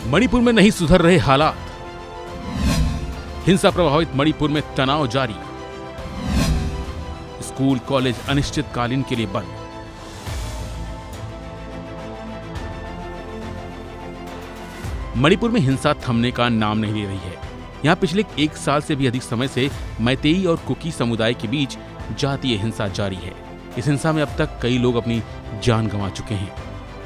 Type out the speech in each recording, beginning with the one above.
मणिपुर में नहीं सुधर रहे हालात। हिंसा प्रभावित मणिपुर में तनाव जारी। स्कूल कॉलेज अनिश्चितकालीन के लिए बंद। मणिपुर में हिंसा थमने का नाम नहीं ले रही है। यहाँ पिछले 1 साल से भी अधिक समय से मैतेई और कुकी समुदाय के बीच जातीय हिंसा जारी है। इस हिंसा में अब तक कई लोग अपनी जान गंवा चुके हैं।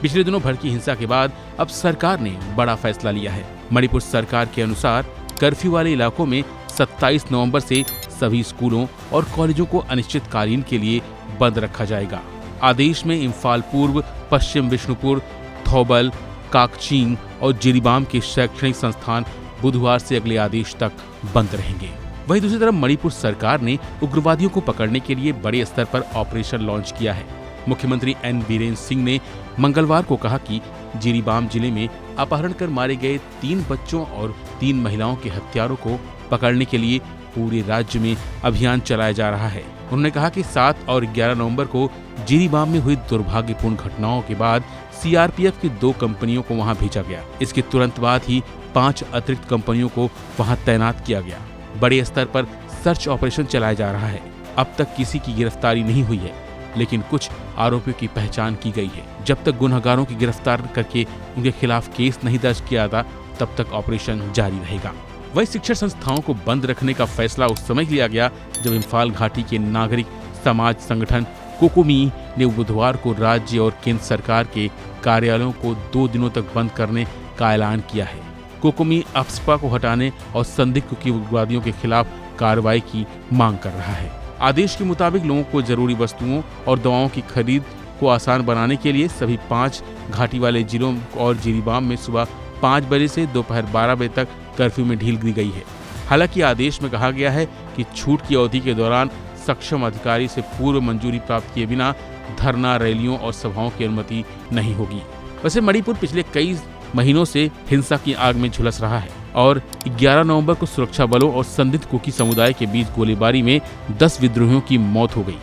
पिछले दिनों भड़की हिंसा के बाद अब सरकार ने बड़ा फैसला लिया है। मणिपुर सरकार के अनुसार कर्फ्यू वाले इलाकों में 27 नवंबर से सभी स्कूलों और कॉलेजों को अनिश्चितकालीन के लिए बंद रखा जाएगा। आदेश में इम्फाल पूर्व, पश्चिम विष्णुपुर, थौबल, काकचीन और जिरीबाम के शैक्षणिक संस्थान बुधवार से अगले आदेश तक बंद रहेंगे। वहीं दूसरी तरफ मणिपुर सरकार ने उग्रवादियों को पकड़ने के लिए बड़े स्तर पर ऑपरेशन लॉन्च किया है। मुख्यमंत्री एन बीरेन्द्र सिंह ने मंगलवार को कहा कि जिरीबाम जिले में अपहरण कर मारे गए 3 बच्चों और 3 महिलाओं के हत्यारों को पकड़ने के लिए पूरे राज्य में अभियान चलाया जा रहा है। उन्होंने कहा कि 7 और 11 नवंबर को जिरीबाम में हुई दुर्भाग्यपूर्ण घटनाओं के बाद सीआरपीएफ की 2 कंपनियों को वहां भेजा गया। इसके तुरंत बाद ही 5 अतिरिक्त कंपनियों को वहां तैनात किया गया। बड़े स्तर पर सर्च ऑपरेशन चलाया जा रहा है। अब तक किसी की गिरफ्तारी नहीं हुई है, लेकिन कुछ आरोपियों की पहचान की गई है। जब तक गुनहगारों की गिरफ्तार करके उनके खिलाफ केस नहीं दर्ज किया जाता, तब तक ऑपरेशन जारी रहेगा। वही शिक्षण संस्थाओं को बंद रखने का फैसला उस समय लिया गया जब इम्फाल घाटी के नागरिक समाज संगठन कोकोमी ने बुधवार को राज्य और केंद्र सरकार के कार्यालयों को 2 दिनों तक बंद करने का ऐलान किया है। कोकोमी अफस्पा को हटाने और संदिग्ध कुकी उग्रवादियों के खिलाफ कार्रवाई की मांग कर रहा है। आदेश के मुताबिक लोगों को जरूरी वस्तुओं और दवाओं की खरीद को आसान बनाने के लिए सभी 5 घाटी वाले जिलों और जिरीबाम में सुबह 5 बजे से दोपहर 12 बजे तक कर्फ्यू में ढील दी गई है। हालांकि आदेश में कहा गया है कि छूट की अवधि के दौरान सक्षम अधिकारी से पूर्व मंजूरी प्राप्त किए बिना धरना, रैलियों और सभाओं की अनुमति नहीं होगी। वैसे मणिपुर पिछले कई महीनों से हिंसा की आग में झुलस रहा है और 11 नवंबर को सुरक्षा बलों और संदिग्ध कुकी समुदाय के बीच गोलीबारी में 10 विद्रोहियों की मौत हो गई।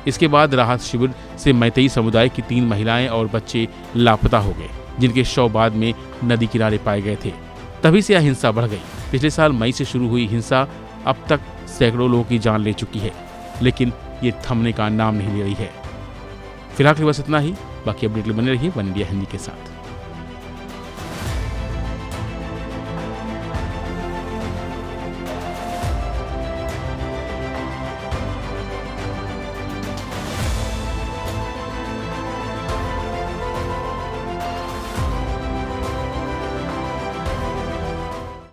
इसके बाद राहत शिविर से मैतेई समुदाय की 3 महिलाएं और बच्चे लापता हो गए, जिनके शव बाद में नदी किनारे पाए गए थे। तभी से यह हिंसा बढ़ गई। पिछले साल मई से शुरू हुई हिंसा अब तक सैकड़ों लोगों की जान ले चुकी है, लेकिन ये थमने का नाम नहीं ले रही है। फिलहाल बस इतना ही। बाकी अपडेट बने रहिए वन इंडिया हिंदी के साथ।